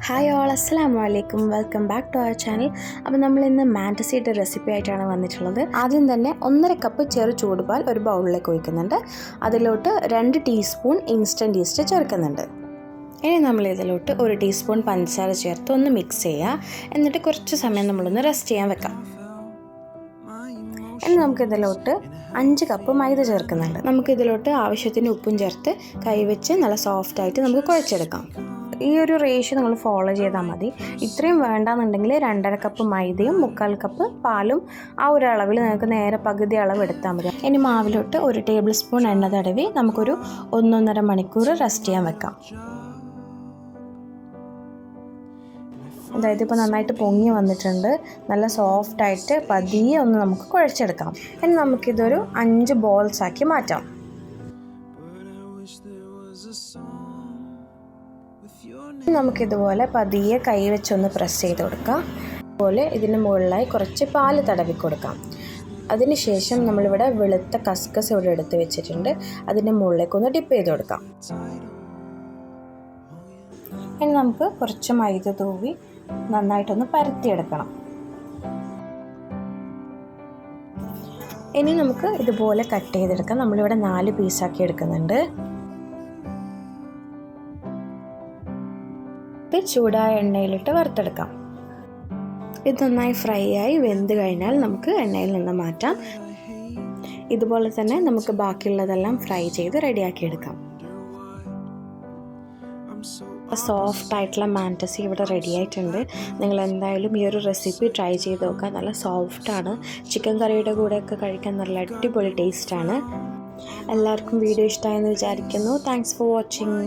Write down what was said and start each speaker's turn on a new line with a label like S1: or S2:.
S1: Hi all, അസ്സലാമു അലൈക്കും. Welcome back to our channel. അപ്പോൾ നമ്മൾ ഇന്ന് മാൻറ്റസിയുടെ റെസിപ്പി ആയിട്ടാണ് വന്നിട്ടുള്ളത്. ആദ്യം തന്നെ 1.5 കപ്പ് ചെറു ചൂടുപാൽ ഒരു ബൗളിലേക്ക് ഒഴിക്കുന്നുണ്ട്. അതിലോട്ട് 2 ടീസ്പൂൺ ഇൻസ്റ്റൻറ്റ് ഈസ്റ്റ് ചേർക്കുന്നുണ്ട്. ഇനി നമ്മൾ ഇതിലോട്ട് 1 ടീസ്പൂൺ പഞ്ചസാര ചേർത്ത് ഒന്ന് മിക്സ് ചെയ്യുക. എന്നിട്ട് കുറച്ച് സമയം നമ്മളൊന്ന് റെസ്റ്റ് ചെയ്യാൻ വെക്കാം. ഇനി നമുക്കിതിലോട്ട് 5 കപ്പ് മൈദ ചേർക്കുന്നുണ്ട്. നമുക്കിതിലോട്ട് ആവശ്യത്തിന് ഉപ്പും ചേർത്ത് കൈവച്ച് നല്ല സോഫ്റ്റായിട്ട് നമുക്ക് കുഴച്ചെടുക്കാം. ഈ ഒരു റേഷ്യോ നിങ്ങൾ ഫോളോ ചെയ്താൽ മതി. ഇത്രയും വേണ്ടാന്നുണ്ടെങ്കിൽ 2.5 കപ്പ് മൈദയും 3/4 കപ്പ് പാലും ആ ഒരു അളവിൽ നിങ്ങൾക്ക് നേരെ പകുതി അളവ് എടുത്താൽ മതി. ഇനി മാവിലോട്ട് 1 ടേബിൾ സ്പൂൺ എണ്ണ തടവി നമുക്കൊരു 1-1.5 മണിക്കൂർ റെസ്റ്റ് ചെയ്യാൻ വെക്കാം. അതായത് ഇപ്പോൾ നന്നായിട്ട് പൊങ്ങി വന്നിട്ടുണ്ട്. നല്ല സോഫ്റ്റായിട്ട് പതിയെ ഒന്ന് നമുക്ക് കുഴച്ചെടുക്കാം. ഇനി നമുക്കിതൊരു 5 ബോൾസ് ആക്കി മാറ്റാം. നമുക്കിതുപോലെ പതിയെ കൈ വെച്ചൊന്ന് പ്രസ് ചെയ്ത് കൊടുക്കാം. അതുപോലെ ഇതിന് മുകളിലായി കുറച്ച് പാല് തടവി കൊടുക്കാം. അതിനുശേഷം നമ്മളിവിടെ വെളുത്ത കസ്കസ് ഇവിടെ എടുത്ത് വെച്ചിട്ടുണ്ട്. അതിൻ്റെ മുകളിലേക്കൊന്ന് ഡിപ്പ് ചെയ്ത് കൊടുക്കാം. ഇനി നമുക്ക് കുറച്ച് മൈദ തൂവി നന്നായിട്ടൊന്ന് പരത്തിയെടുക്കണം. ഇനി നമുക്ക് ഇതുപോലെ കട്ട് ചെയ്തെടുക്കാം. നമ്മളിവിടെ 4 പീസാക്കി എടുക്കുന്നുണ്ട്. ചൂടായ എണ്ണയിലിട്ട് വറുത്തെടുക്കാം. ഇത് നന്നായി ഫ്രൈ ആയി വെന്ത് കഴിഞ്ഞാൽ നമുക്ക് എണ്ണയിൽ നിന്ന് മാറ്റാം. ഇതുപോലെ തന്നെ നമുക്ക് ബാക്കിയുള്ളതെല്ലാം ഫ്രൈ ചെയ്ത് റെഡിയാക്കി എടുക്കാം. സോഫ്റ്റ് ആയിട്ടുള്ള മാൻറ്റസി ഇവിടെ റെഡി ആയിട്ടുണ്ട്. നിങ്ങൾ എന്തായാലും ഈ ഒരു റെസിപ്പി ട്രൈ ചെയ്ത് നോക്കുക. നല്ല സോഫ്റ്റാണ്. ചിക്കൻ കറിയുടെ കൂടെയൊക്കെ കഴിക്കാൻ നല്ല അടിപൊളി ടേസ്റ്റാണ്. എല്ലാവർക്കും വീഡിയോ ഇഷ്ടമായെന്ന് വിചാരിക്കുന്നു. Thanks for watching.